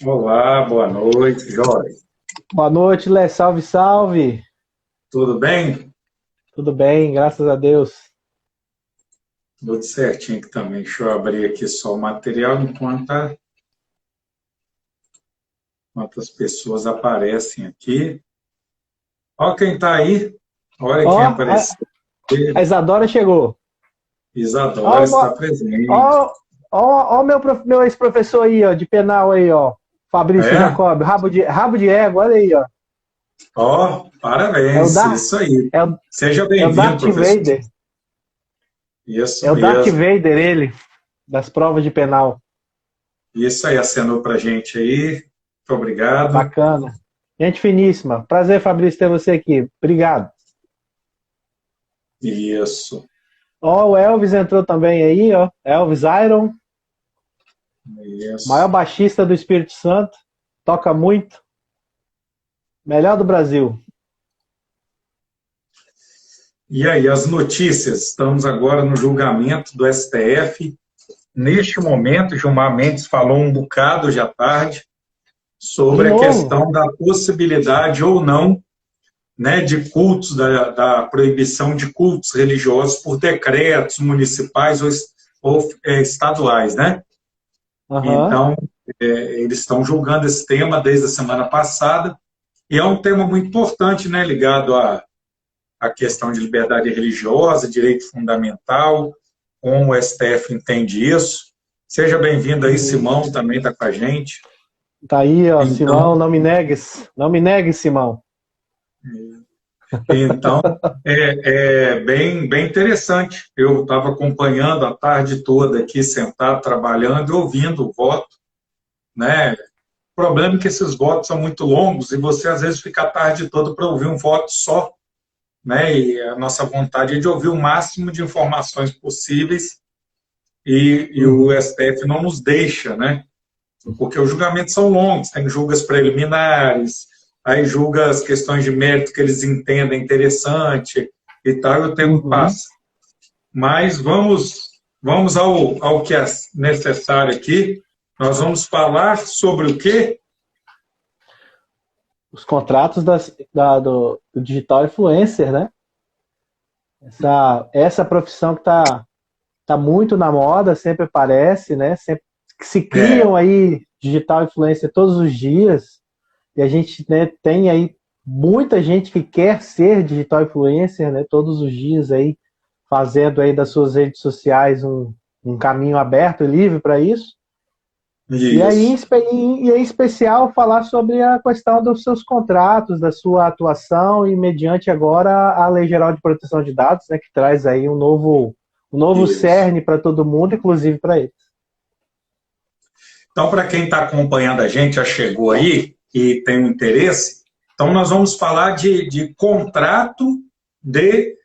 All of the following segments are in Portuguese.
Olá, boa noite, Jorge. Boa noite, Lé. Salve, salve. Tudo bem? Tudo bem, graças a Deus. Tudo certinho aqui também. Deixa eu abrir aqui só o material enquanto as pessoas aparecem aqui. Ó quem está aí. Olha Ó, quem a, apareceu. a Isadora chegou. Isadora Ó, está presente. ó, ó, meu ex-professor aí, ó, de penal aí, ó. Fabrício É? Jacob, rabo de égua, olha aí, ó. Ó, É o, parabéns. Dar, Isso aí. é o, Seja é o bem-vindo, Darth professor. Vader. Isso É o Darth mesmo. Vader, ele, das provas de penal. Isso aí, acenou para a gente aí. Muito obrigado. Bacana. Gente finíssima. Prazer, Fabrício, ter você aqui. Obrigado. Isso. Ó, o Elvis entrou também aí, ó. Elvis Iron, maior Isso. baixista do Espírito Santo. Toca muito. Melhor do Brasil. E aí, as notícias. Estamos agora no julgamento do STF. Neste momento, Gilmar Mendes falou um bocado hoje à tarde De sobre a novo. questão da possibilidade ou não, né, de cultos, da proibição de cultos religiosos por decretos municipais ou estaduais, né? Aham. Então, eles estão julgando esse tema desde a semana passada, e é um tema muito importante, né, ligado à questão de liberdade religiosa, direito fundamental, como o STF entende isso. Seja bem-vindo aí, Uhum. Simão, também está com a gente. Tá aí, ó, Então, Simão, não me negues. Não me negues, Simão. então é bem interessante. Eu estava acompanhando a tarde toda aqui, sentado, trabalhando e ouvindo o voto, né? O problema é que esses votos são muito longos e você, às vezes, fica a tarde toda para ouvir um voto só, né? E a nossa vontade é de ouvir o máximo de informações possíveis e o Uhum. STF não nos deixa, né? Porque os julgamentos são longos, tem julgas preliminares, aí julga as questões de mérito que eles entendem interessante e tal, e o tempo Uhum. passa. Mas vamos ao que é necessário aqui. Nós vamos falar sobre o quê? Os contratos do digital influencer, né? Essa profissão que tá muito na moda, sempre aparece, né? Sempre que se É, criam aí digital influencer todos os dias. E a gente, né, tem aí muita gente que quer ser digital influencer, né, todos os dias aí, fazendo aí das suas redes sociais um caminho aberto e livre para isso. E aí, isso. em especial, falar sobre a questão dos seus contratos, da sua atuação e mediante agora a Lei Geral de Proteção de Dados, né, que traz aí um novo Isso. cerne para todo mundo, inclusive para eles. Então, para quem está acompanhando a gente, já chegou aí e tem um interesse, então nós vamos falar de contrato de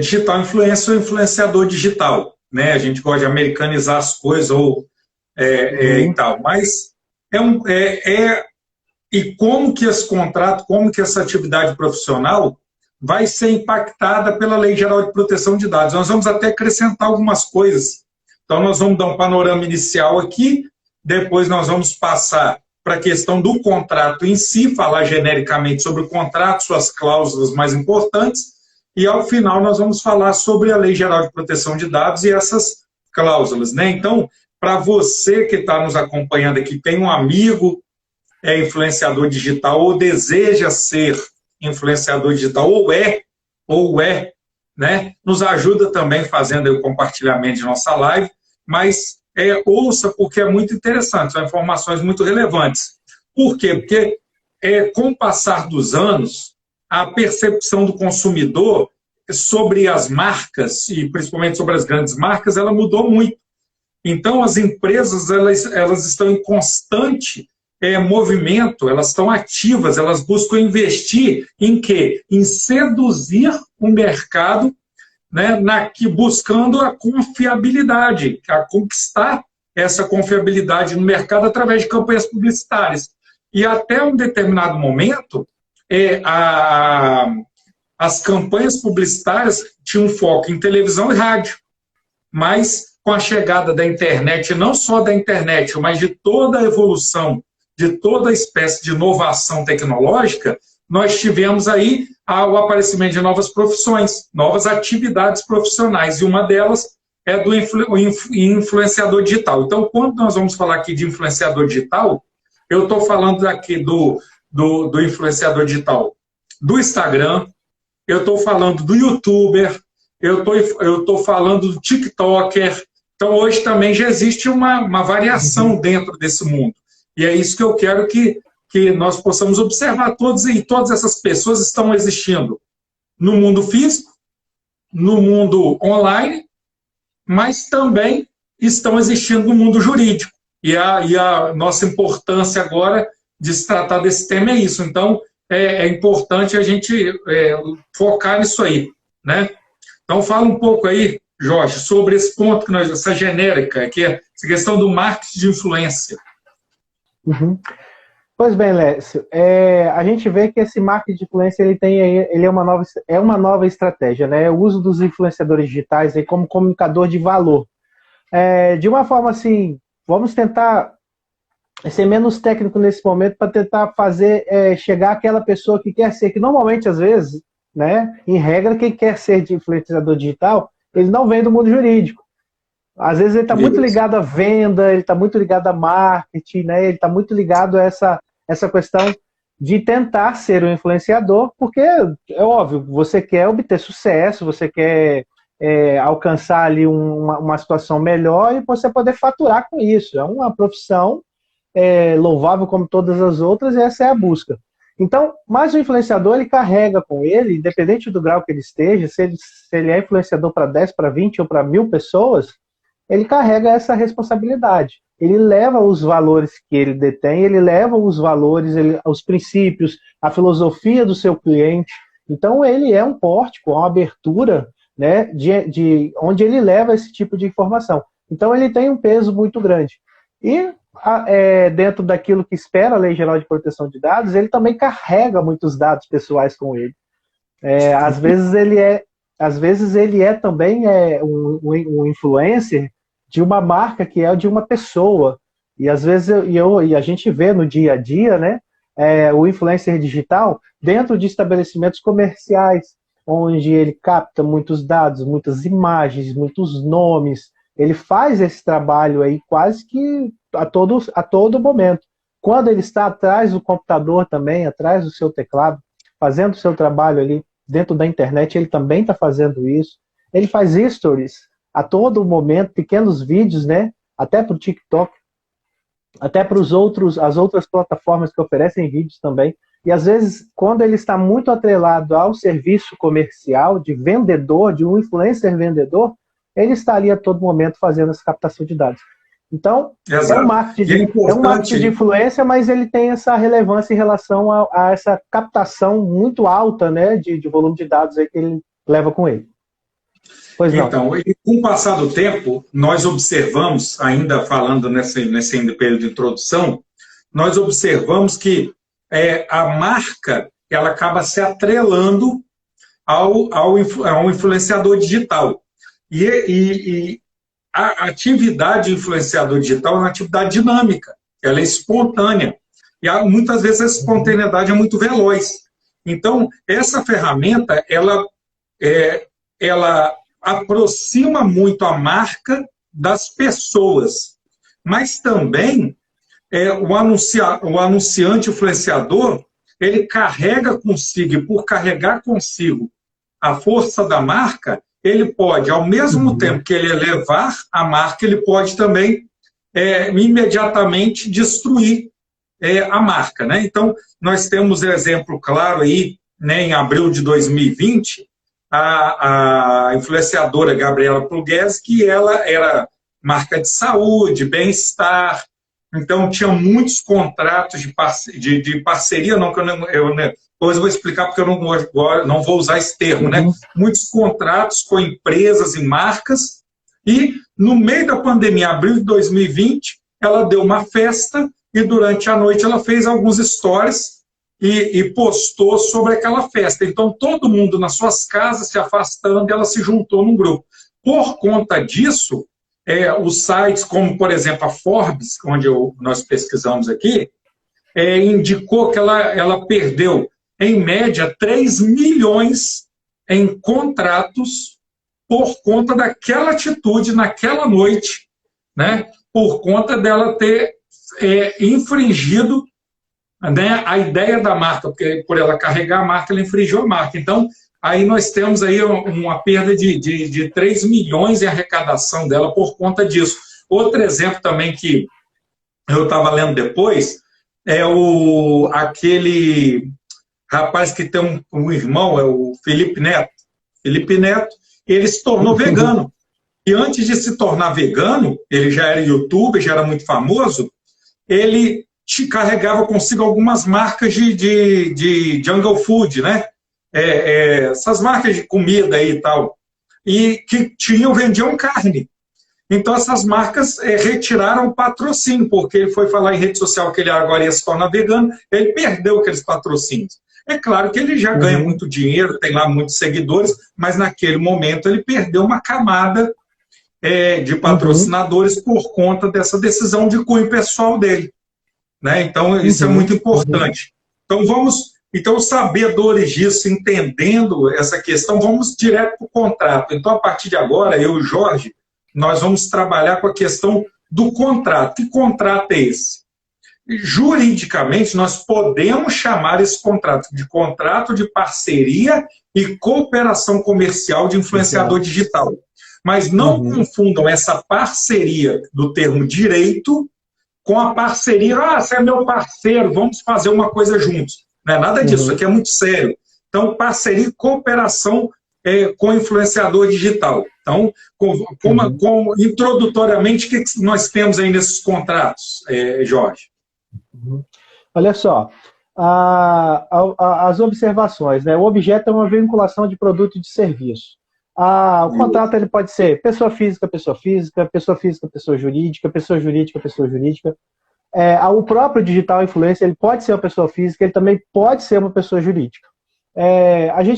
digital influencer ou influenciador digital. Né? A gente gosta de americanizar as coisas e Uhum, tal, mas e como que esse contrato, como que essa atividade profissional vai ser impactada pela Lei Geral de Proteção de Dados. Nós vamos até acrescentar algumas coisas. Então, nós vamos dar um panorama inicial aqui, depois nós vamos passar para a questão do contrato em si, falar genericamente sobre o contrato, suas cláusulas mais importantes, e ao final nós vamos falar sobre a Lei Geral de Proteção de Dados e essas cláusulas. Né? Então, para você que está nos acompanhando aqui, tem um amigo influenciador digital ou deseja ser influenciador digital ou é, né? Nos ajuda também fazendo o compartilhamento de nossa live, mas ouça porque é muito interessante, são informações muito relevantes. Por quê? Porque com o passar dos anos, a percepção do consumidor sobre as marcas, e principalmente sobre as grandes marcas, ela mudou muito. Então, as empresas elas estão em constante movimento, elas estão ativas, elas buscam investir em quê? Em seduzir o mercado, né, buscando a confiabilidade, a conquistar essa confiabilidade no mercado através de campanhas publicitárias. E até um determinado momento, as campanhas publicitárias tinham foco em televisão e rádio, mas com a chegada da internet, não só da internet, mas de toda a evolução, de toda a espécie de inovação tecnológica, nós tivemos aí o aparecimento de novas profissões, novas atividades profissionais, e uma delas é do influenciador digital. Então, quando nós vamos falar aqui de influenciador digital, eu estou falando aqui do influenciador digital do Instagram, eu estou falando do YouTuber, eu estou falando do TikToker. Então, hoje também já existe uma variação dentro desse mundo. E é isso que eu quero que nós possamos observar. Todas essas pessoas estão existindo no mundo físico, no mundo online, mas também estão existindo no mundo jurídico. E a nossa importância agora de se tratar desse tema é isso. Então, é importante a gente focar nisso aí, né? Então, fala um pouco aí, Jorge, sobre esse ponto, essa genérica, que é essa questão do marketing de influência. Uhum. Pois bem, Lécio, a gente vê que esse marketing de influência ele é uma nova estratégia, né? O uso dos influenciadores digitais aí como comunicador de valor. De uma forma assim, vamos tentar ser menos técnico nesse momento para tentar fazer chegar àquela pessoa que quer ser, que normalmente, às vezes, né, em regra, quem quer ser de influenciador digital, ele não vem do mundo jurídico. Às vezes ele está muito ligado à venda, ele está muito ligado a marketing, né, ele está muito ligado a essa questão de tentar ser um influenciador, porque é óbvio, você quer obter sucesso, você quer alcançar ali uma situação melhor e você poder faturar com isso. É uma profissão louvável como todas as outras, e essa é a busca. Então, mas o influenciador, ele carrega com ele, independente do grau que ele esteja, se ele é influenciador para 10, para 20 ou para 1000 pessoas, ele carrega essa responsabilidade. Ele leva os valores que ele detém, ele leva os valores, os princípios, a filosofia do seu cliente. Então, ele é um pórtico, uma abertura, né, de onde ele leva esse tipo de informação. Então, ele tem um peso muito grande. E dentro daquilo que espera a Lei Geral de Proteção de Dados, ele também carrega muitos dados pessoais com ele. Às vezes ele é também um influencer de uma marca que é de uma pessoa. E às vezes a gente vê no dia a dia, né, o influencer digital dentro de estabelecimentos comerciais, onde ele capta muitos dados, muitas imagens, muitos nomes. Ele faz esse trabalho aí quase que a todo momento. Quando ele está atrás do computador também, atrás do seu teclado, fazendo o seu trabalho ali dentro da internet, ele também está fazendo isso. Ele faz stories a todo momento, pequenos vídeos, né? Até para o TikTok, até para as outras plataformas que oferecem vídeos também. E às vezes, quando ele está muito atrelado ao serviço comercial de vendedor, de um influencer vendedor, ele está ali a todo momento fazendo essa captação de dados. Então, é um marketing de influência, mas ele tem essa relevância em relação a essa captação muito alta, né, de volume de dados aí que ele leva com ele. Pois não. Então, com o passar do tempo, nós observamos, ainda falando nesse período de introdução, nós observamos que a marca ela acaba se atrelando ao influenciador digital. E a atividade influenciador digital é uma atividade dinâmica, ela é espontânea. E muitas vezes a espontaneidade é muito veloz. Então, essa ferramenta, ela aproxima muito a marca das pessoas. Mas também, o anunciante influenciador, ele carrega consigo, e por carregar consigo a força da marca, ele pode, ao mesmo tempo que ele elevar a marca, ele pode também imediatamente destruir a marca, né? Então, nós temos um exemplo claro aí, né, em abril de 2020, a influenciadora Gabriela Pugliese, que ela era marca de saúde, bem-estar, então tinha muitos contratos de parceria, não, que depois eu vou explicar porque eu não vou usar esse termo, né? Muitos contratos com empresas e marcas, e no meio da pandemia, abril de 2020, ela deu uma festa e durante a noite ela fez alguns stories e postou sobre aquela festa. Então, todo mundo nas suas casas se afastando, e ela se juntou num grupo. Por conta disso, os sites como, por exemplo, a Forbes, onde nós pesquisamos aqui, indicou que ela perdeu, em média, 3 milhões em contratos por conta daquela atitude naquela noite, né? Por conta dela ter infringido, né, a ideia da marca, porque por ela carregar a marca, ela infringiu a marca. Então, aí nós temos aí uma perda de 3 milhões em arrecadação dela por conta disso. Outro exemplo também que eu estava lendo depois é aquele rapaz que tem um irmão, é o Felipe Neto. Felipe Neto, ele se tornou vegano. E antes de se tornar vegano, ele já era youtuber, já era muito famoso, ele carregava consigo algumas marcas de jungle food, né? Essas marcas de comida aí e tal, e que vendiam carne. Então essas marcas retiraram o patrocínio, porque ele foi falar em rede social que ele agora ia se tornar vegano, ele perdeu aqueles patrocínios. É claro que ele já ganha muito dinheiro, tem lá muitos seguidores, mas naquele momento ele perdeu uma camada de patrocinadores por conta dessa decisão de cunho pessoal dele, né? Então, isso é muito importante. Então, sabedores disso, entendendo essa questão, vamos direto para o contrato. Então, a partir de agora, eu e o Jorge, nós vamos trabalhar com a questão do contrato. Que contrato é esse? Juridicamente, nós podemos chamar esse contrato de parceria e cooperação comercial de influenciador digital. Mas não confundam essa parceria do termo direito com a parceria, você é meu parceiro, vamos fazer uma coisa juntos. Não é nada disso, isso aqui é muito sério. Então, parceria e cooperação com influenciador digital. Então, introdutoriamente, o que nós temos aí nesses contratos, Jorge? Olha só, as observações, né? O objeto é uma vinculação de produto e de serviço. O contrato ele pode ser pessoa física, pessoa física, pessoa física, pessoa jurídica, pessoa jurídica, pessoa jurídica. O próprio digital influencer ele pode ser uma pessoa física, ele também pode ser uma pessoa jurídica.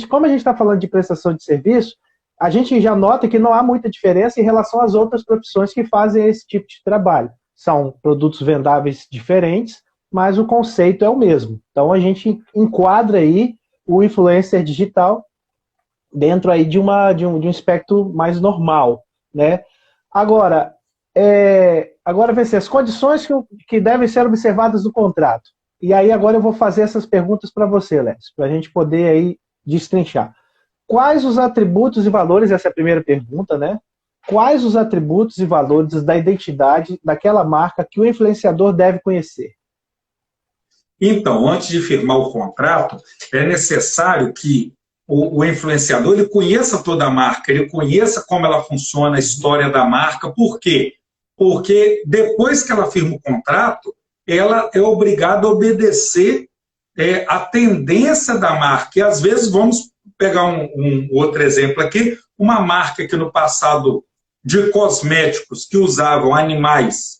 Como a gente está falando de prestação de serviço, a gente já nota que não há muita diferença em relação às outras profissões que fazem esse tipo de trabalho. São produtos vendáveis diferentes, mas o conceito é o mesmo. Então a gente enquadra aí o influencer digital dentro aí de um espectro mais normal, né? Agora vai ser as condições que devem ser observadas no contrato. E aí agora eu vou fazer essas perguntas para você, Lécio, para a gente poder aí destrinchar. Quais os atributos e valores, essa é a primeira pergunta, né? Quais os atributos e valores da identidade daquela marca que o influenciador deve conhecer? Então, antes de firmar o contrato, é necessário que o influenciador ele conheça toda a marca, ele conheça como ela funciona, a história da marca. Por quê? Porque depois que ela firma o contrato, ela é obrigada a obedecer a tendência da marca. E às vezes, vamos pegar um outro exemplo aqui, uma marca que no passado de cosméticos que usavam animais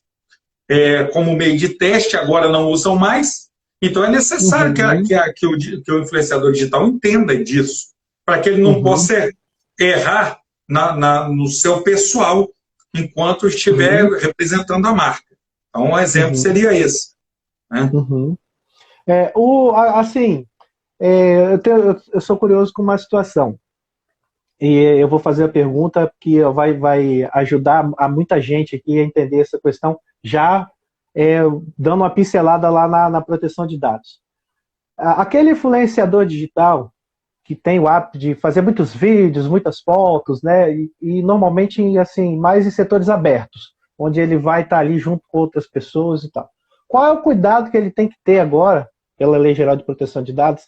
como meio de teste, agora não usam mais. Então é necessário que o influenciador digital entenda disso, para que ele não possa errar no seu pessoal enquanto estiver representando a marca. Então um exemplo seria esse. Né? Eu sou curioso com uma situação. E eu vou fazer a pergunta que vai ajudar a muita gente aqui a entender essa questão, já dando uma pincelada lá na proteção de dados. Aquele influenciador digital que tem o hábito de fazer muitos vídeos, muitas fotos, né, e normalmente assim, mais em setores abertos, onde ele vai estar ali junto com outras pessoas e tal. Qual é o cuidado que ele tem que ter agora, pela Lei Geral de Proteção de Dados,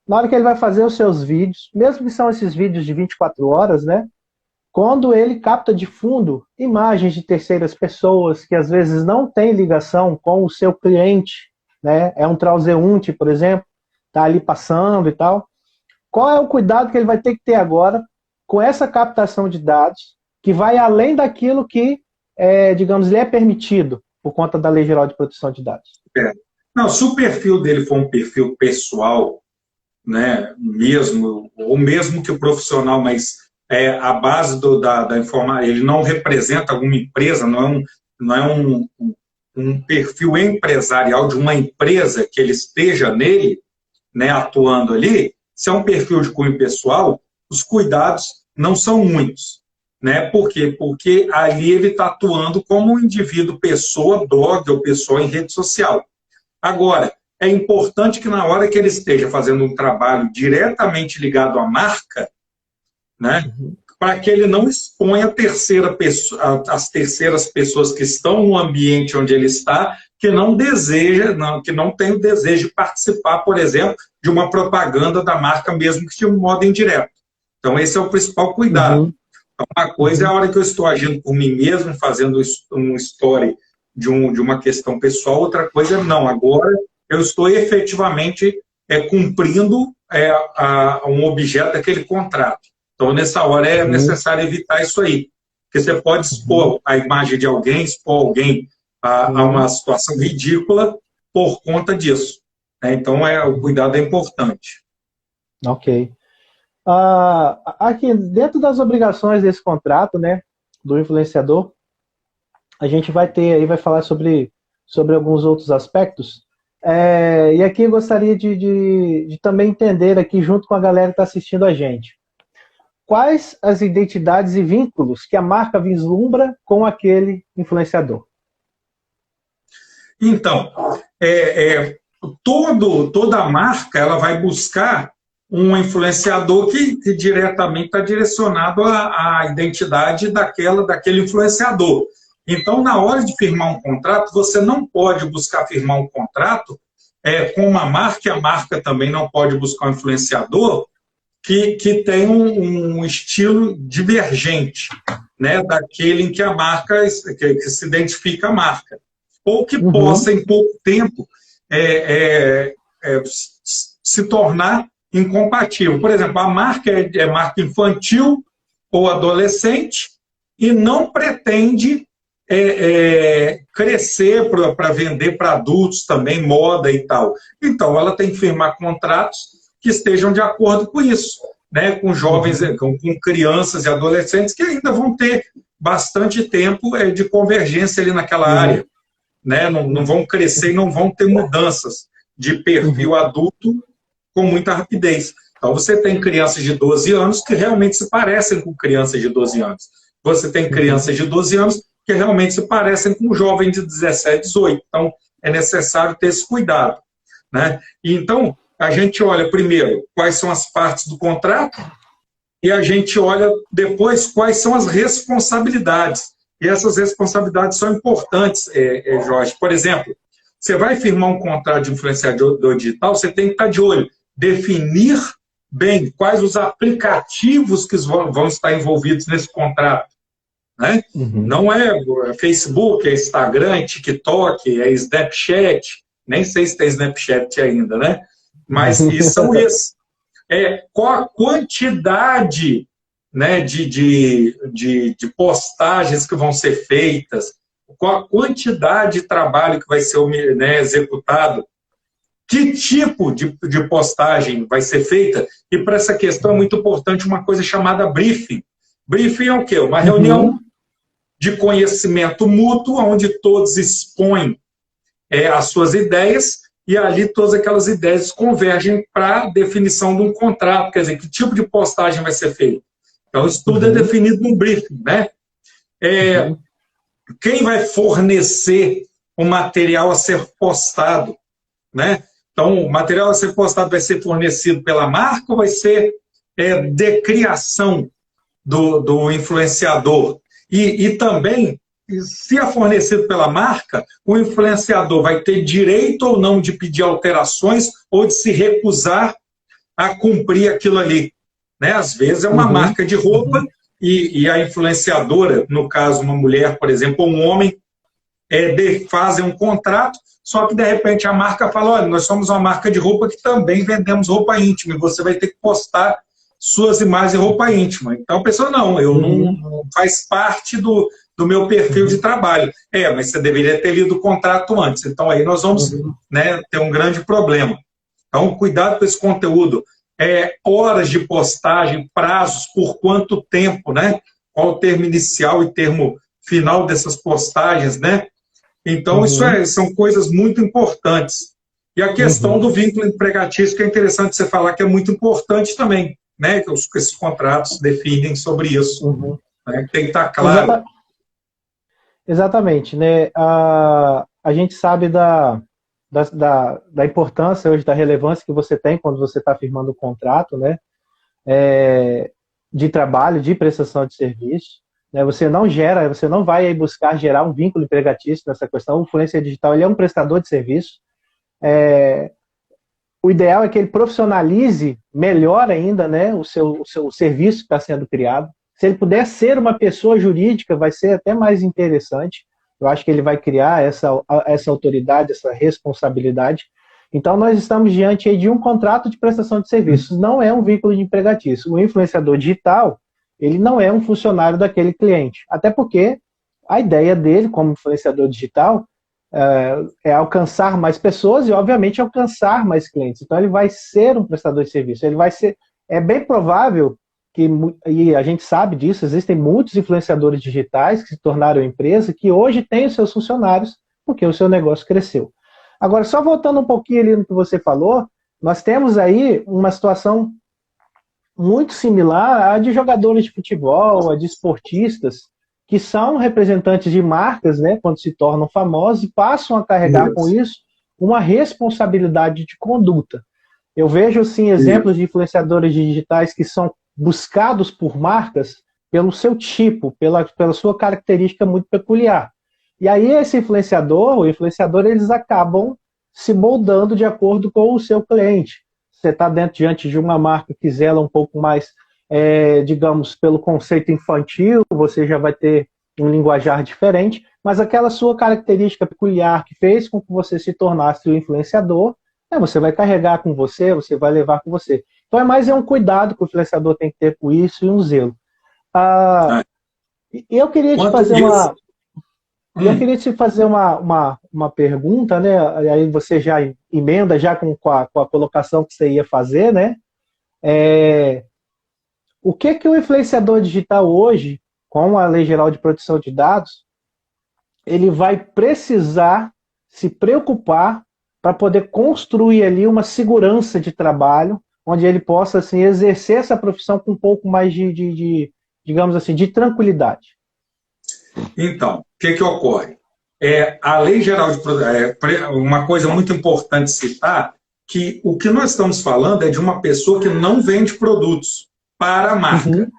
na hora que ele vai fazer os seus vídeos, mesmo que são esses vídeos de 24 horas, né? Quando ele capta de fundo imagens de terceiras pessoas que às vezes não têm ligação com o seu cliente, né? É um transeunte, por exemplo, tá ali passando e tal. Qual é o cuidado que ele vai ter que ter agora com essa captação de dados que vai além daquilo que, digamos, lhe é permitido por conta da Lei Geral de Proteção de Dados? Não, se o perfil dele for um perfil pessoal, né, mesmo, ou mesmo que o profissional, mas a base da informação, ele não representa alguma empresa, não é um perfil empresarial de uma empresa que ele esteja nele, né, atuando ali. Se é um perfil de cunho pessoal, os cuidados não são muitos. Né? Por quê? Porque ali ele está atuando como um indivíduo, pessoa, blog ou pessoa em rede social. Agora, é importante que na hora que ele esteja fazendo um trabalho diretamente ligado à marca, né, para que ele não exponha as terceiras pessoas que estão no ambiente onde ele está, que não que não tem o desejo de participar, por exemplo, de uma propaganda da marca, mesmo que de um modo indireto. Então, esse é o principal cuidado. Então, uma coisa é a hora que eu estou agindo por mim mesmo, fazendo um story de uma questão pessoal, outra coisa é não. Agora, eu estou efetivamente cumprindo um objeto daquele contrato. Então, nessa hora é necessário evitar isso aí. Porque você pode expor a imagem de alguém, expor alguém a uma situação ridícula por conta disso. Né? Então, o cuidado é importante. Ok. Aqui, dentro das obrigações desse contrato, né, do influenciador, a gente vai falar sobre alguns outros aspectos. E aqui eu gostaria de também entender aqui, junto com a galera que está assistindo a gente, quais as identidades e vínculos que a marca vislumbra com aquele influenciador? Então, toda marca ela vai buscar um influenciador que diretamente está direcionado à identidade daquele influenciador. Então, na hora de firmar um contrato, você não pode buscar firmar um contrato com uma marca, e a marca também não pode buscar um influenciador que tem um estilo divergente, né, daquele em que a marca, que se identifica a marca. Ou que possa, em pouco tempo, se tornar incompatível. Por exemplo, a marca é marca infantil ou adolescente e não pretende crescer para vender para adultos também, moda e tal. Então, ela tem que firmar contratos que estejam de acordo com isso, né? Com jovens, com crianças e adolescentes que ainda vão ter bastante tempo de convergência ali naquela área. Né? Não vão crescer e não vão ter mudanças de perfil adulto com muita rapidez. Então, você tem crianças de 12 anos que realmente se parecem com crianças de 12 anos. Você tem crianças de 12 anos que realmente se parecem com jovens de 17, 18. Então, é necessário ter esse cuidado. Né? E, então, a gente olha primeiro quais são as partes do contrato e a gente olha depois quais são as responsabilidades. E essas responsabilidades são importantes, Jorge. Por exemplo, você vai firmar um contrato de influenciador digital, você tem que estar de olho, definir bem quais os aplicativos que vão estar envolvidos nesse contrato. Né? Não é Facebook, é Instagram, é TikTok, é Snapchat, nem sei se tem Snapchat ainda, né? Mas são esses. Qual a quantidade, né, de postagens que vão ser feitas, qual a quantidade de trabalho que vai ser, né, executado, que tipo de postagem vai ser feita, e para essa questão é muito importante uma coisa chamada briefing. Briefing é o quê? Uma reunião de conhecimento mútuo, onde todos expõem as suas ideias, e ali todas aquelas ideias convergem para a definição de um contrato, quer dizer, que tipo de postagem vai ser feita. Então, isso tudo é definido num briefing, né? Quem vai fornecer o material a ser postado, né? Então, o material a ser postado vai ser fornecido pela marca ou vai ser de criação do influenciador? E também, se é fornecido pela marca, o influenciador vai ter direito ou não de pedir alterações ou de se recusar a cumprir aquilo ali. Né? Às vezes é uma marca de roupa e a influenciadora, no caso uma mulher, por exemplo, ou um homem, fazem um contrato, só que de repente a marca fala, olha, nós somos uma marca de roupa que também vendemos roupa íntima, e você vai ter que postar suas imagens de roupa íntima. Então a pessoa, não, eu não faz parte do meu perfil de trabalho. Mas você deveria ter lido o contrato antes. Então aí nós vamos né, ter um grande problema. Então cuidado com esse conteúdo. Horas de postagem, prazos, por quanto tempo, né? Qual o termo inicial e termo final dessas postagens, né? Então, isso são coisas muito importantes. E a questão do vínculo empregatício, que é interessante você falar, que é muito importante também, né? Que esses contratos definem sobre isso. Né? Tem que estar claro. Exatamente, né? A gente sabe da importância hoje, da relevância que você tem quando você está firmando um contrato, né? De trabalho, de prestação de serviço. Né? Você não vai aí buscar gerar um vínculo empregatício nessa questão. O influencer digital, ele é um prestador de serviço. O ideal é que ele profissionalize melhor ainda, né, o seu serviço que está sendo criado. Se ele puder ser uma pessoa jurídica, vai ser até mais interessante. Eu acho que ele vai criar essa autoridade, essa responsabilidade. Então, nós estamos diante aí de um contrato de prestação de serviços. Não é um vínculo de empregatício. O influenciador digital, ele não é um funcionário daquele cliente. Até porque a ideia dele, como influenciador digital, é alcançar mais pessoas e, obviamente, alcançar mais clientes. Então, ele vai ser um prestador de serviço. Ele vai ser... É bem provável que, e a gente sabe disso, existem muitos influenciadores digitais que se tornaram empresa, que hoje têm os seus funcionários porque o seu negócio cresceu. Agora, só voltando um pouquinho ali no que você falou, nós temos aí uma situação muito similar à de jogadores de futebol, a de esportistas, que são representantes de marcas, né, quando se tornam famosos, e passam a carregar com isso uma responsabilidade de conduta. Eu vejo, sim, exemplos de influenciadores digitais que são buscados por marcas pelo seu tipo, pela sua característica muito peculiar. E aí esse influenciador, eles acabam se moldando de acordo com o seu cliente. Você está diante de uma marca que zela um pouco mais, digamos, pelo conceito infantil, você já vai ter um linguajar diferente, mas aquela sua característica peculiar que fez com que você se tornasse o influenciador, você vai carregar com você, você vai levar com você. Então é um cuidado que o influenciador tem que ter com isso e um zelo. Eu queria te fazer uma pergunta, né? Aí você já emenda já com a colocação que você ia fazer, né? O que o influenciador digital hoje, com a Lei Geral de Proteção de Dados, ele vai precisar se preocupar para poder construir ali uma segurança de trabalho, onde ele possa assim, exercer essa profissão com um pouco mais digamos assim, de tranquilidade? Então, o que ocorre? A Lei Geral de Proteção, uma coisa muito importante citar, que o que nós estamos falando é de uma pessoa que não vende produtos para a marca.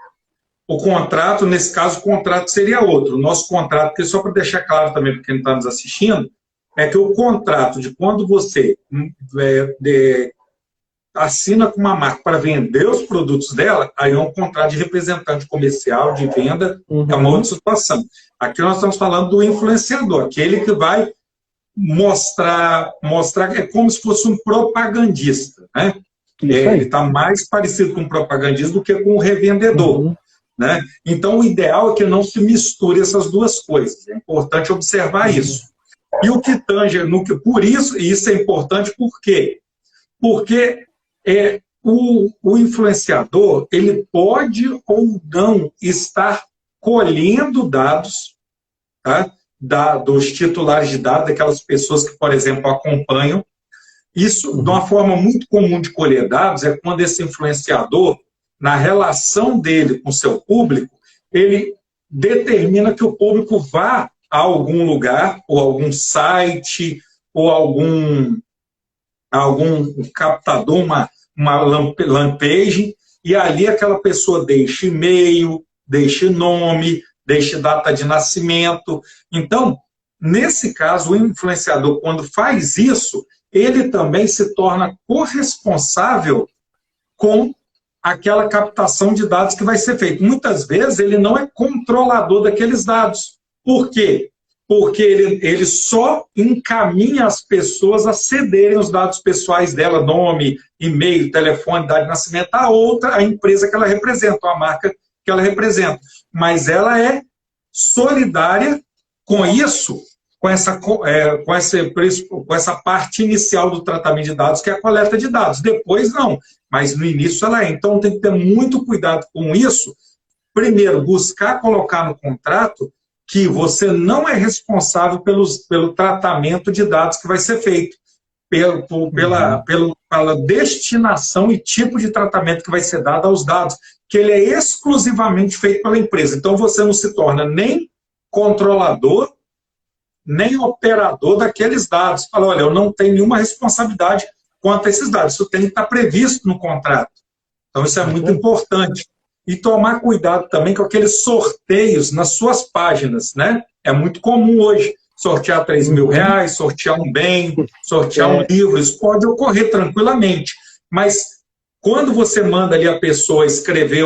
O contrato, nesse caso, o contrato seria outro. O nosso contrato, porque só para deixar claro também para quem está nos assistindo, é que o contrato de quando você assina com uma marca para vender os produtos dela, aí é um contrato de representante comercial, de venda, é uma outra situação. Aqui nós estamos falando do influenciador, aquele que vai mostrar é como se fosse um propagandista, né? Ele está mais parecido com um propagandista do que com um revendedor. Né? Então, o ideal é que não se misture essas duas coisas. É importante observar isso. E o que tange, por isso, e isso é importante por quê? Porque o influenciador, ele pode ou não estar colhendo dados, tá? Dos titulares de dados, daquelas pessoas que, por exemplo, acompanham. Isso, de uma forma muito comum de colher dados, é quando esse influenciador, na relação dele com o seu público, ele determina que o público vá a algum lugar, ou algum site, ou algum captador, uma lampeagem, e ali aquela pessoa deixa e-mail, deixa nome, deixa data de nascimento. Então, nesse caso, o influenciador, quando faz isso, ele também se torna corresponsável com aquela captação de dados que vai ser feita. Muitas vezes ele não é controlador daqueles dados. Por quê? Porque ele só encaminha as pessoas a cederem os dados pessoais dela, nome, e-mail, telefone, data de nascimento, a empresa que ela representa, a marca que ela representa. Mas ela é solidária com isso, com essa parte inicial do tratamento de dados, que é a coleta de dados. Depois, não. Mas no início ela é. Então tem que ter muito cuidado com isso. Primeiro, buscar colocar no contrato que você não é responsável pelo tratamento de dados que vai ser feito, pela destinação e tipo de tratamento que vai ser dado aos dados, que ele é exclusivamente feito pela empresa. Então você não se torna nem controlador, nem operador daqueles dados. Fala, olha, eu não tenho nenhuma responsabilidade quanto a esses dados. Isso tem que estar previsto no contrato. Então isso é muito importante. E tomar cuidado também com aqueles sorteios nas suas páginas, né? É muito comum hoje sortear R$3.000, sortear um bem, sortear um livro. Isso pode ocorrer tranquilamente. Mas quando você manda ali a pessoa escrever,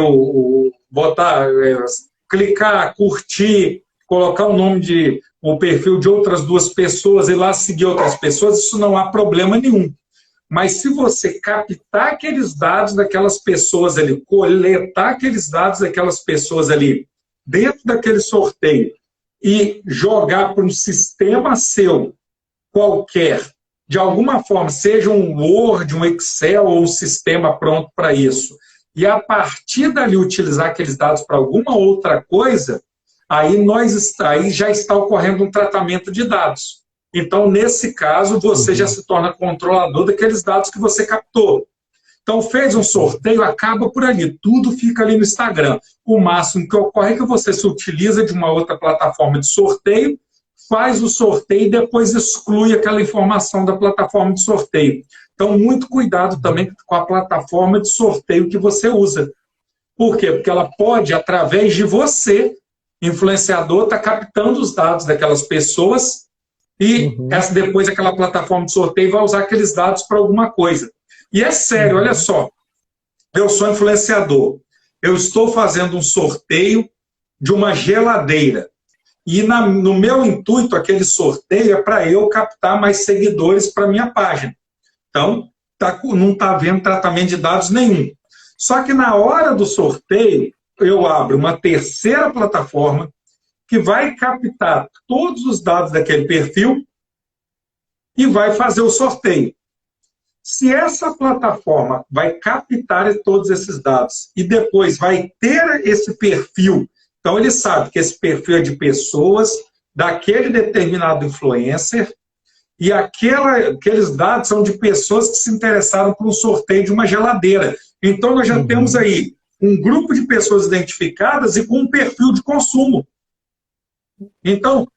clicar, curtir, colocar o nome o perfil de outras 2 pessoas e lá seguir outras pessoas, isso não há problema nenhum. Mas se você captar aqueles dados daquelas pessoas ali, coletar aqueles dados daquelas pessoas ali, dentro daquele sorteio, e jogar para um sistema seu qualquer, de alguma forma, seja um Word, um Excel ou um sistema pronto para isso, e a partir dali utilizar aqueles dados para alguma outra coisa, aí já está ocorrendo um tratamento de dados. Então, nesse caso, você já se torna controlador daqueles dados que você captou. Então, fez um sorteio, acaba por ali. Tudo fica ali no Instagram. O máximo que ocorre é que você se utiliza de uma outra plataforma de sorteio, faz o sorteio e depois exclui aquela informação da plataforma de sorteio. Então, muito cuidado também com a plataforma de sorteio que você usa. Por quê? Porque ela pode, através de você, influenciador, estar captando os dados daquelas pessoas e depois aquela plataforma de sorteio vai usar aqueles dados para alguma coisa. E é sério, olha só, eu sou influenciador, eu estou fazendo um sorteio de uma geladeira e no meu intuito, aquele sorteio é para eu captar mais seguidores para a minha página. Então, não está havendo tratamento de dados nenhum. Só que na hora do sorteio, eu abro uma terceira plataforma que vai captar todos os dados daquele perfil e vai fazer o sorteio. Se essa plataforma vai captar todos esses dados e depois vai ter esse perfil, então ele sabe que esse perfil é de pessoas daquele determinado influencer e aqueles dados são de pessoas que se interessaram por um sorteio de uma geladeira. Então nós já temos aí um grupo de pessoas identificadas e com um perfil de consumo. Então,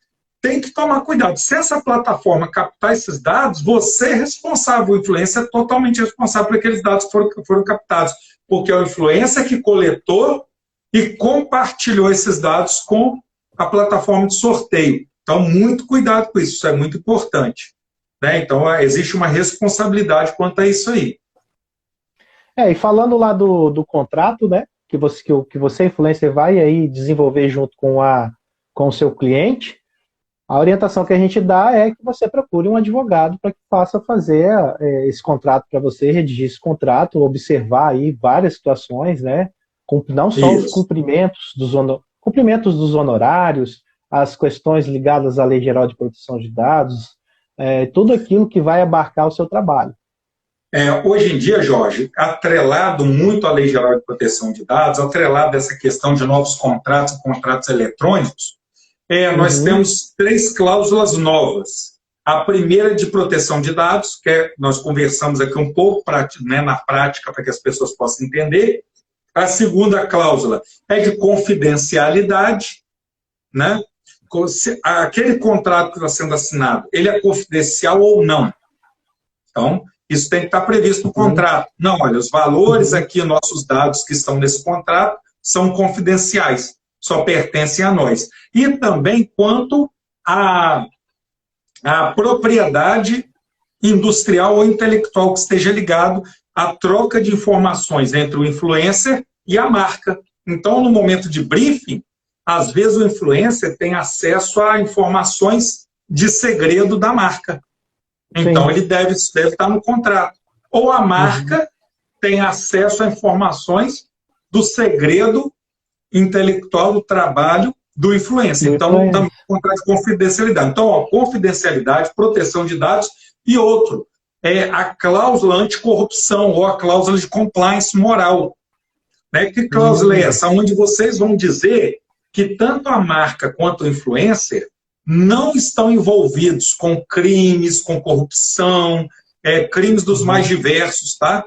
tem que tomar cuidado. Se essa plataforma captar esses dados, você é responsável, o influencer é totalmente responsável por aqueles dados que foram captados, porque é o influencer que coletou e compartilhou esses dados com a plataforma de sorteio. Então, muito cuidado com isso, isso é muito importante. Né? Então, existe uma responsabilidade quanto a isso aí. E falando lá do contrato, né, que você, influencer, vai aí desenvolver junto com o seu cliente, a orientação que a gente dá é que você procure um advogado para que possa fazer esse contrato para você, redigir esse contrato, observar aí várias situações, né? Não só os cumprimentos dos honorários, as questões ligadas à Lei Geral de Proteção de Dados, tudo aquilo que vai abarcar o seu trabalho. Hoje em dia, Jorge, atrelado muito à Lei Geral de Proteção de Dados, atrelado a essa questão de novos contratos eletrônicos, nós temos 3 cláusulas novas. A primeira de proteção de dados, que nós conversamos aqui um pouco na prática para que as pessoas possam entender. A segunda cláusula é de confidencialidade, né? Aquele contrato que está sendo assinado, ele é confidencial ou não? Então, isso tem que estar previsto no contrato. Não, olha, os valores aqui, nossos dados que estão nesse contrato, são confidenciais, só pertencem a nós. E também quanto à propriedade industrial ou intelectual que esteja ligado a troca de informações entre o influencer e a marca. Então, no momento de briefing, às vezes o influencer tem acesso a informações de segredo da marca. Então, ele deve estar no contrato. Ou a marca tem acesso a informações do segredo intelectual do trabalho do influencer. Então, também contrato de confidencialidade. Então, ó, confidencialidade, proteção de dados e outro, a cláusula anticorrupção ou a cláusula de compliance moral. Né? Que cláusula é essa? Onde vocês vão dizer que tanto a marca quanto o influencer não estão envolvidos com crimes, com corrupção, crimes dos mais diversos, tá?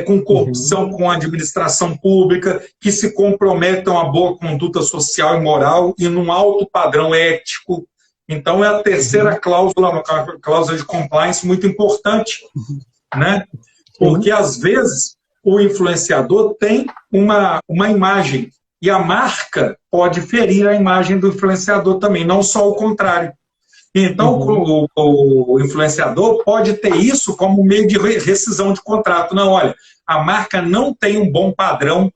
Com corrupção com a administração pública, que se comprometam a boa conduta social e moral e num alto padrão ético. Então, é a terceira cláusula, a cláusula de compliance, muito importante, né? Porque, às vezes, o influenciador tem uma imagem e a marca pode ferir a imagem do influenciador também, não só o contrário. Então, o influenciador pode ter isso como meio de rescisão de contrato. Não, olha, a marca não tem um bom padrão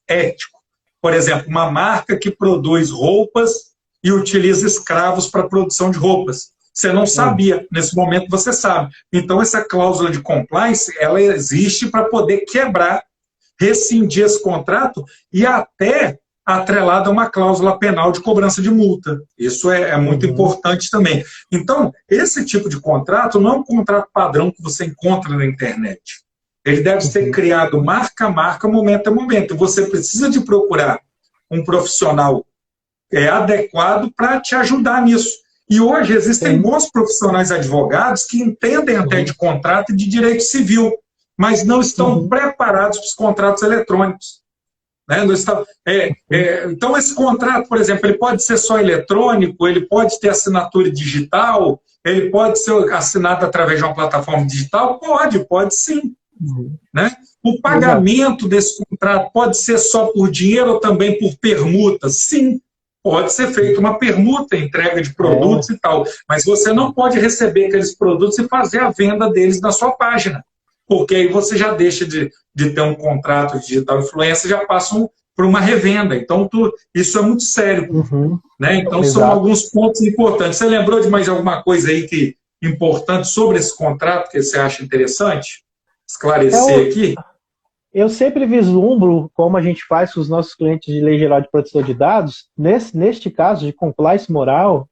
ético. Por exemplo, uma marca que produz roupas e utiliza escravos para a produção de roupas. Você não sabia, nesse momento você sabe. Então, essa cláusula de compliance, ela existe para poder quebrar, rescindir esse contrato e até atrelada a uma cláusula penal de cobrança de multa. Isso é muito importante também. Então, esse tipo de contrato não é um contrato padrão que você encontra na internet. Ele deve ser criado marca a marca, momento a momento. Você precisa de procurar um profissional adequado para te ajudar nisso. E hoje existem bons profissionais advogados que entendem até de contrato e de direito civil, mas não estão preparados para os contratos eletrônicos. Né? Então, esse contrato, por exemplo, ele pode ser só eletrônico, ele pode ter assinatura digital, ele pode ser assinado através de uma plataforma digital? Pode sim. Né? O pagamento desse contrato pode ser só por dinheiro ou também por permuta? Sim. Pode ser feita uma permuta, entrega de produtos e tal, mas você não pode receber aqueles produtos e fazer a venda deles na sua página, porque aí você já deixa de ter um contrato de digital influencer, já passam por uma revenda. Então, isso é muito sério. Né? Então, são alguns pontos importantes. Você lembrou de mais alguma coisa aí importante sobre esse contrato que você acha interessante esclarecer aqui? Eu sempre vislumbro, como a gente faz com os nossos clientes de Lei Geral de Proteção de Dados, neste caso de compliance moral,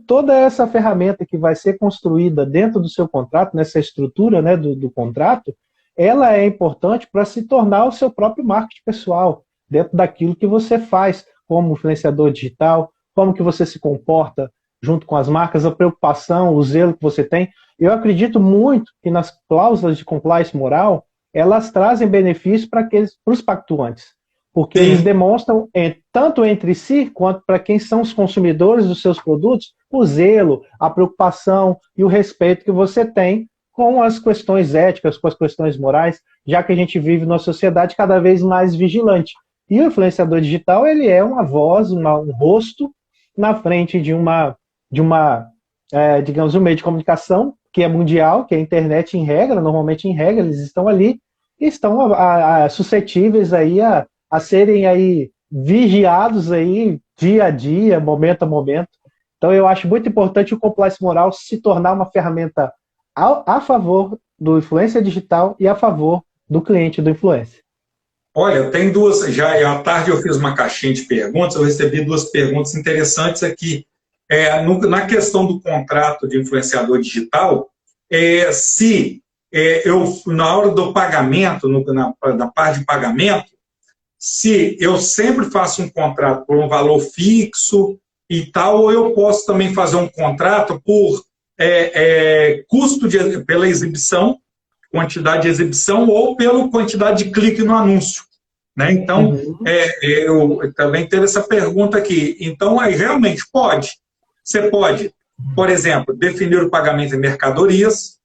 toda essa ferramenta que vai ser construída dentro do seu contrato, nessa estrutura, né, do contrato, ela é importante para se tornar o seu próprio marketing pessoal, dentro daquilo que você faz como influenciador digital, como que você se comporta junto com as marcas, a preocupação, o zelo que você tem. Eu acredito muito que nas cláusulas de compliance moral, elas trazem benefícios para os pactuantes, porque eles demonstram, tanto entre si, quanto para quem são os consumidores dos seus produtos, o zelo, a preocupação e o respeito que você tem com as questões éticas, com as questões morais, já que a gente vive numa sociedade cada vez mais vigilante. E o influenciador digital, ele é uma voz, um rosto na frente de digamos, um meio de comunicação que é mundial, que é a internet em regra, normalmente em regra, eles estão ali, e estão suscetíveis aí a serem aí vigiados aí dia a dia, momento a momento. Então eu acho muito importante o compliance moral se tornar uma ferramenta a favor do influencer digital e a favor do cliente do influencer. Olha, tem duas, já à tarde eu fiz uma caixinha de perguntas, eu recebi duas perguntas interessantes aqui. Na questão do contrato de influenciador digital, se eu, na hora do pagamento, na parte de pagamento, se eu sempre faço um contrato por um valor fixo e tal, ou eu posso também fazer um contrato por custo pela exibição, quantidade de exibição, ou pela quantidade de clique no anúncio. Né? Então, eu também teve essa pergunta aqui. Então, aí realmente pode. Você pode, por exemplo, definir o pagamento em mercadorias,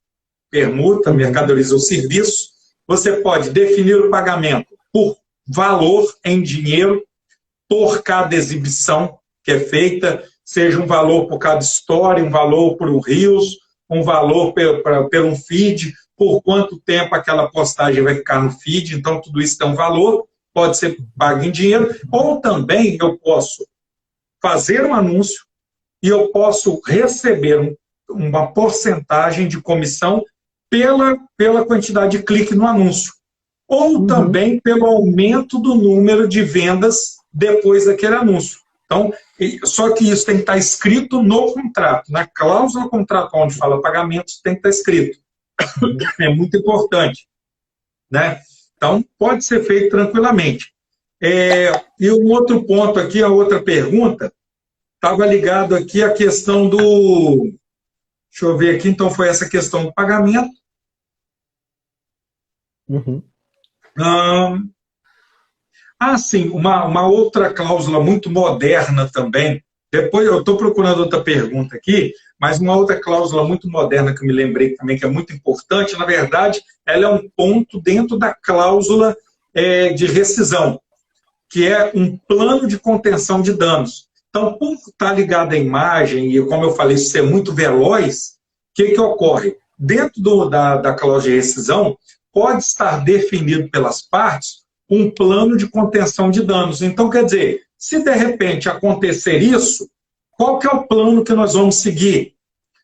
permuta, mercadorias ou serviços. Você pode definir o pagamento por valor em dinheiro, por cada exibição que é feita, seja um valor por cada story, um valor por um Reels, um valor por um feed, por quanto tempo aquela postagem vai ficar no feed, então tudo isso tem um valor, pode ser pago em dinheiro, ou também eu posso fazer um anúncio e eu posso receber uma porcentagem de comissão pela quantidade de clique no anúncio, ou também pelo aumento do número de vendas depois daquele anúncio. Então, só que isso tem que estar escrito no contrato, na cláusula contratual onde fala pagamentos, tem que estar escrito. É muito importante, né? Então, pode ser feito tranquilamente. E um outro ponto aqui, a outra pergunta, estava ligado aqui à questão do... Deixa eu ver aqui, então foi essa questão do pagamento. Sim, uma outra cláusula muito moderna também. Depois eu estou procurando outra pergunta aqui, mas uma outra cláusula muito moderna que eu me lembrei também, que é muito importante, na verdade, ela é um ponto dentro da cláusula de rescisão, que é um plano de contenção de danos. Então, por estar ligado à imagem, e como eu falei, isso é muito veloz, o que ocorre? Dentro da cláusula de rescisão, pode estar definido pelas partes um plano de contenção de danos. Então, quer dizer, se de repente acontecer isso, qual que é o plano que nós vamos seguir?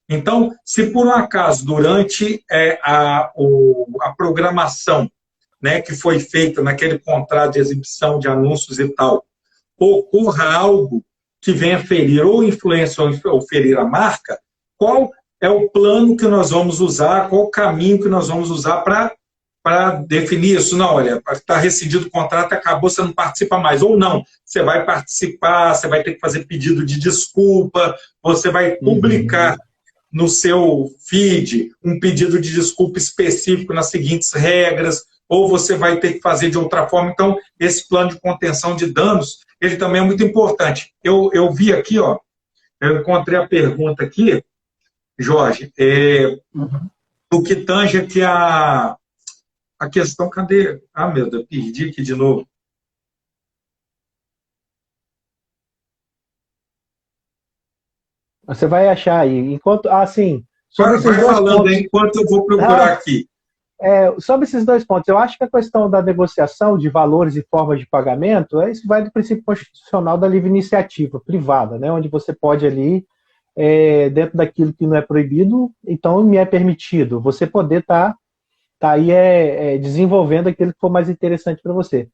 Então, se por um acaso, durante a programação, né, que foi feita naquele contrato de exibição de anúncios e tal, ocorra algo que venha ferir ou influência ou ferir a marca, qual é o plano que nós vamos usar, qual o caminho que nós vamos usar para definir isso? Não, olha, está rescindido o contrato, acabou, você não participa mais. Ou não, você vai participar, você vai ter que fazer pedido de desculpa, você vai publicar no seu feed um pedido de desculpa específico nas seguintes regras, ou você vai ter que fazer de outra forma. Então, esse plano de contenção de danos, ele também é muito importante. Eu vi aqui, eu encontrei a pergunta aqui, Jorge, o que tange aqui a questão, cadê? Ah, meu Deus, perdi aqui de novo. Você vai achar aí. Enquanto, assim, vai falando pontos, aí, enquanto eu vou procurar aqui. Sobre esses dois pontos, eu acho que a questão da negociação de valores e formas de pagamento, isso vai do princípio constitucional da livre iniciativa privada, né, onde você pode ali, dentro daquilo que não é proibido, então me é permitido, você poder estar aí desenvolvendo aquilo que for mais interessante para você.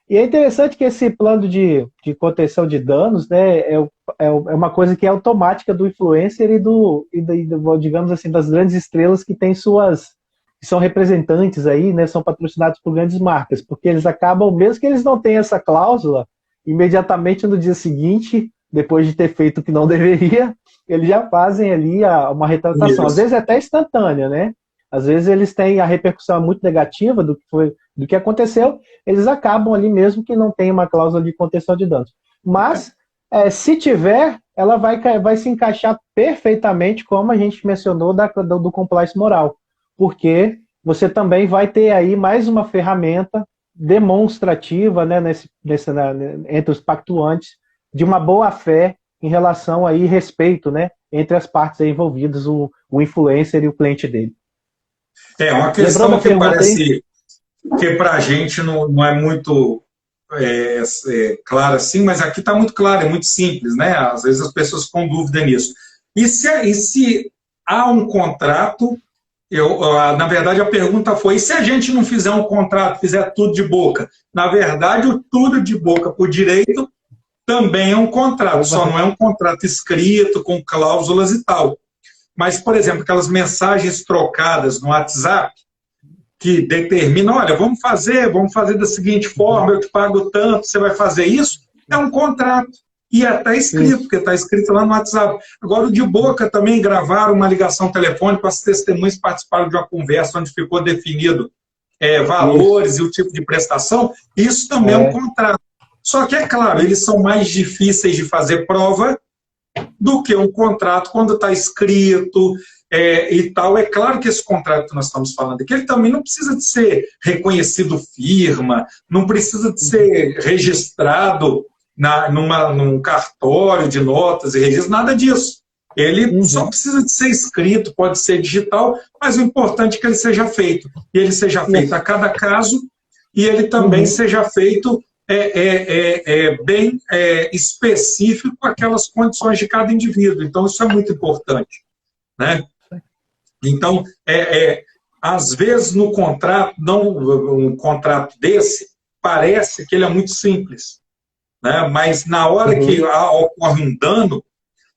E é interessante que esse plano de contenção de danos, né, é uma coisa que é automática do influencer digamos assim, das grandes estrelas que têm que são representantes aí, né, são patrocinados por grandes marcas, porque eles acabam, mesmo que eles não tenham essa cláusula, imediatamente no dia seguinte, depois de ter feito o que não deveria, eles já fazem ali uma retratação, às vezes até instantânea, né? Às vezes eles têm a repercussão muito negativa do que aconteceu, eles acabam ali mesmo que não tem uma cláusula de contenção de danos. Mas, se tiver, ela vai se encaixar perfeitamente, como a gente mencionou, do compliance moral, porque você também vai ter aí mais uma ferramenta demonstrativa, né, entre os pactuantes, de uma boa-fé em relação aí respeito, né, entre as partes envolvidas, o influencer e o cliente dele. Uma questão que parece que para a gente não é muito clara assim, mas aqui está muito claro, é muito simples, né? Às vezes as pessoas ficam dúvida nisso. E se há um contrato, na verdade a pergunta foi, e se a gente não fizer um contrato, fizer tudo de boca? Na verdade, o tudo de boca por direito também é um contrato, só não é um contrato escrito, com cláusulas e tal. Mas, por exemplo, aquelas mensagens trocadas no WhatsApp, que determinam, olha, vamos fazer da seguinte forma, eu te pago tanto, você vai fazer isso, é um contrato. E está escrito, porque está escrito lá no WhatsApp. Agora, o de boca também gravaram uma ligação telefônica, as testemunhas participaram de uma conversa onde ficou definido valores e o tipo de prestação, isso também é um contrato. Só que, é claro, eles são mais difíceis de fazer prova do que um contrato quando está escrito e tal. É claro que esse contrato que nós estamos falando aqui, ele também não precisa de ser reconhecido firma, não precisa de ser registrado num cartório de notas e registro, nada disso. Ele só precisa de ser escrito, pode ser digital, mas o importante é que ele seja feito. E ele seja feito a cada caso, e ele também seja feito bem específico aquelas condições de cada indivíduo. Então, isso é muito importante, né? Então, às vezes, no contrato, um contrato desse, parece que ele é muito simples, né? Mas na hora que ocorre um dano,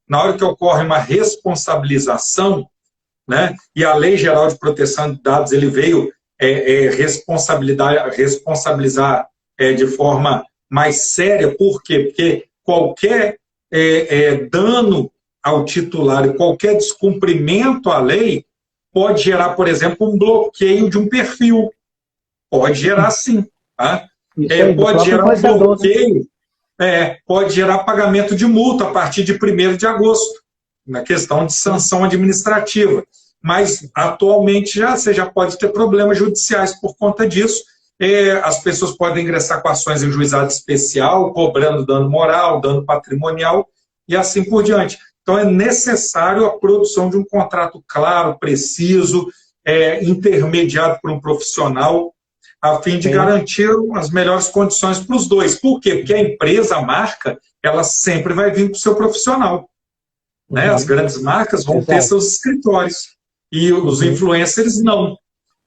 na hora que ocorre uma responsabilização, né? E a Lei Geral de Proteção de Dados ele veio responsabilizar de forma mais séria. Por quê? Porque qualquer dano ao titular, qualquer descumprimento à lei, pode gerar, por exemplo, um bloqueio de um perfil. Pode gerar sim. Tá? Pode gerar um bloqueio, pode gerar pagamento de multa a partir de 1º de agosto, na questão de sanção administrativa. Mas, atualmente, você já pode ter problemas judiciais por conta disso. As pessoas podem ingressar com ações em juizado especial, cobrando dano moral, dano patrimonial, e assim por diante. Então, é necessário a produção de um contrato claro, preciso, intermediado por um profissional, a fim de garantir as melhores condições para os dois. Por quê? Porque a empresa, a marca, ela sempre vai vir com o seu profissional. Né? As grandes marcas vão ter seus escritórios, e os influencers não.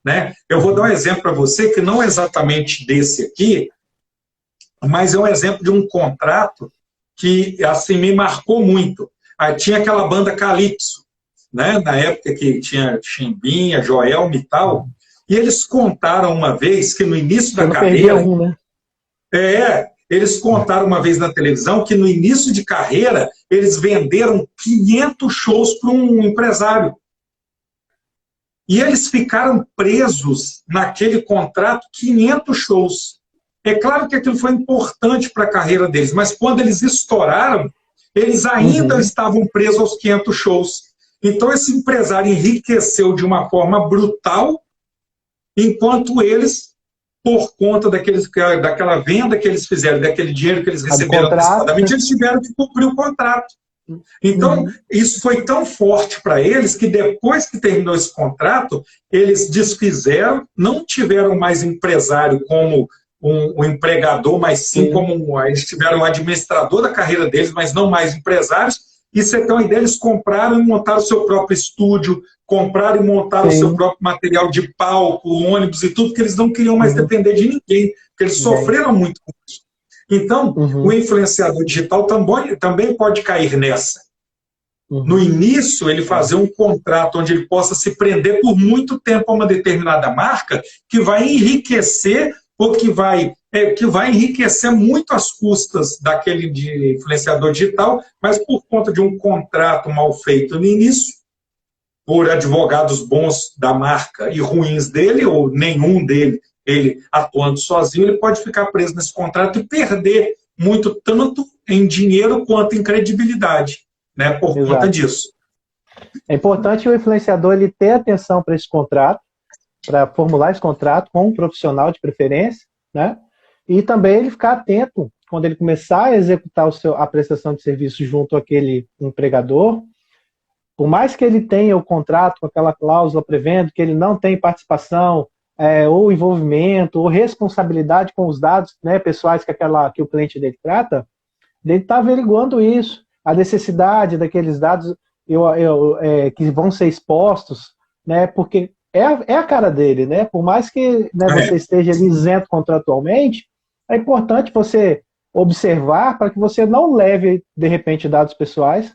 Né? Eu vou dar um exemplo para você, que não é exatamente desse aqui, mas é um exemplo de um contrato que assim, me marcou muito. Tinha aquela banda Calypso, né? Na época que tinha Chimbinha, Joelma e tal, e eles contaram uma vez que no início da carreira... eles contaram uma vez na televisão que no início de carreira eles venderam 500 shows para um empresário. E eles ficaram presos naquele contrato 500 shows. É claro que aquilo foi importante para a carreira deles, mas quando eles estouraram, eles ainda estavam presos aos 500 shows. Então, esse empresário enriqueceu de uma forma brutal, enquanto eles, por conta daquela venda que eles fizeram, daquele dinheiro que eles receberam antecipadamente, eles tiveram que cumprir o contrato. Então, isso foi tão forte para eles que depois que terminou esse contrato, eles desfizeram, não tiveram mais empresário como um empregador, mas sim como eles tiveram um administrador da carreira deles, mas não mais empresários. E você tem uma ideia, eles compraram e montaram o seu próprio estúdio, compraram e montaram o seu próprio material de palco, ônibus e tudo, porque eles não queriam mais depender de ninguém, porque eles sofreram muito com isso. Então, o influenciador digital também pode cair nessa. No início, ele fazer um contrato onde ele possa se prender por muito tempo a uma determinada marca, que vai enriquecer, ou que vai enriquecer muito as custas daquele influenciador digital, mas por conta de um contrato mal feito no início, por advogados bons da marca e ruins dele, ou nenhum dele, ele atuando sozinho, ele pode ficar preso nesse contrato e perder muito, tanto em dinheiro quanto em credibilidade, né, por conta disso. É importante o influenciador ele ter atenção para esse contrato, para formular esse contrato com um profissional de preferência, né? E também ele ficar atento quando ele começar a executar a prestação de serviço junto àquele empregador. Por mais que ele tenha o contrato com aquela cláusula prevendo que ele não tem participação, ou envolvimento, ou responsabilidade com os dados, né, pessoais que o cliente dele trata, ele está averiguando isso, a necessidade daqueles dados que vão ser expostos, né, porque é a cara dele, né? Por mais que você esteja ali isento contratualmente, é importante você observar para que você não leve, de repente, dados pessoais.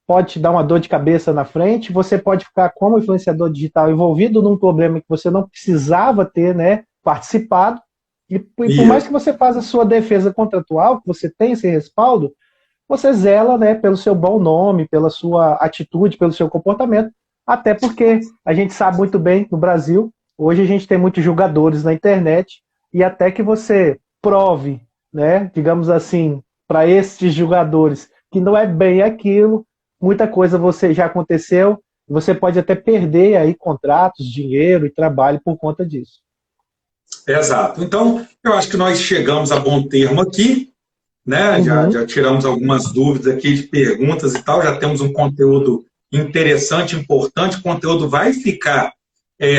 Pode te dar uma dor de cabeça na frente, você pode ficar como influenciador digital envolvido num problema que você não precisava ter, né, participado, e por mais que você faça a sua defesa contratual, que você tem esse respaldo, você zela, né, pelo seu bom nome, pela sua atitude, pelo seu comportamento, até porque a gente sabe muito bem, no Brasil, hoje a gente tem muitos julgadores na internet, e até que você prove, né, digamos assim, para esses julgadores que não é bem aquilo, muita coisa já aconteceu, você pode até perder aí contratos, dinheiro e trabalho por conta disso. Exato. Então, eu acho que nós chegamos a bom termo aqui, né? Já tiramos algumas dúvidas aqui de perguntas e tal, já temos um conteúdo interessante, importante. O conteúdo vai ficar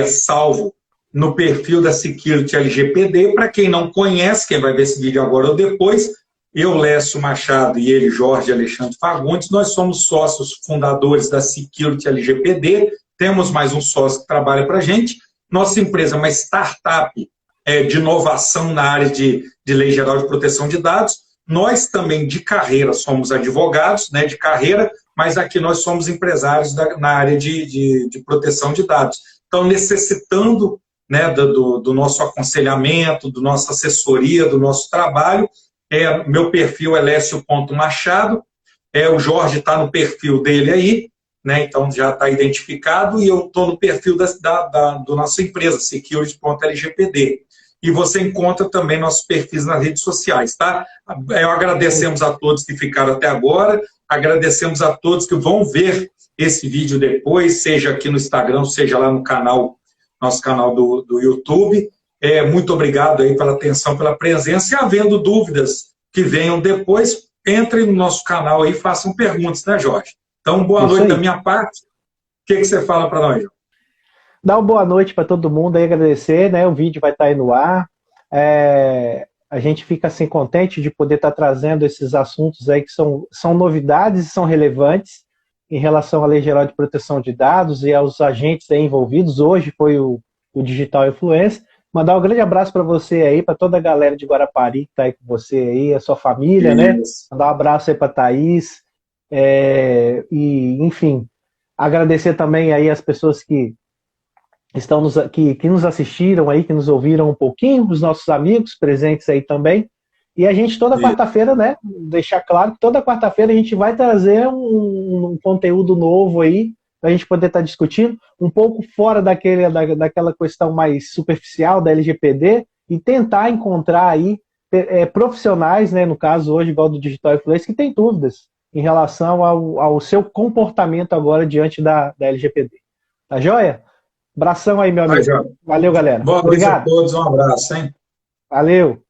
salvo no perfil da Security LGPD. Para quem não conhece, quem vai ver esse vídeo agora ou depois, eu, Lécio Machado, e ele, Jorge Alexandre Fagundes, nós somos sócios fundadores da Security LGPD, temos mais um sócio que trabalha para a gente. Nossa empresa é uma startup de inovação na área de Lei Geral de Proteção de Dados. Nós também, de carreira, somos advogados, né, de carreira, mas aqui nós somos empresários na área de proteção de dados. Então, necessitando, né, do nosso aconselhamento, da nossa assessoria, do nosso trabalho, meu perfil é Lécio.machado, o Jorge está no perfil dele aí, né, então já está identificado, e eu estou no perfil da nossa empresa, security.lgpd. E você encontra também nossos perfis nas redes sociais, tá? Agradecemos a todos que ficaram até agora, agradecemos a todos que vão ver esse vídeo depois, seja aqui no Instagram, seja lá no canal, nosso canal do YouTube. Muito obrigado aí pela atenção, pela presença, e havendo dúvidas que venham depois, entrem no nosso canal aí e façam perguntas, né, Jorge? Então, boa noite da minha parte. O que você fala para nós, Jorge? Dá uma boa noite para todo mundo aí, agradecer, né? O vídeo vai estar aí no ar. A gente fica assim contente de poder estar trazendo esses assuntos aí que são novidades e são relevantes em relação à Lei Geral de Proteção de Dados e aos agentes aí envolvidos. Hoje foi o Digital Influencer. Mandar um grande abraço para você aí, para toda a galera de Guarapari que está aí com você aí, a sua família, né? Mandar um abraço aí para a Thaís. E, enfim, agradecer também aí as pessoas que nos assistiram aí, que nos ouviram um pouquinho, os nossos amigos presentes aí também. E a gente toda quarta-feira, né, deixar claro que toda quarta-feira a gente vai trazer um conteúdo novo aí, para a gente poder estar discutindo, um pouco fora daquela questão mais superficial da LGPD, e tentar encontrar aí profissionais, né, no caso hoje, igual do Digital Influencer, que tem dúvidas em relação ao seu comportamento agora diante da LGPD. Tá joia? Abração aí, meu amigo. Valeu, galera. Boa noite a todos, um abraço, hein? Valeu.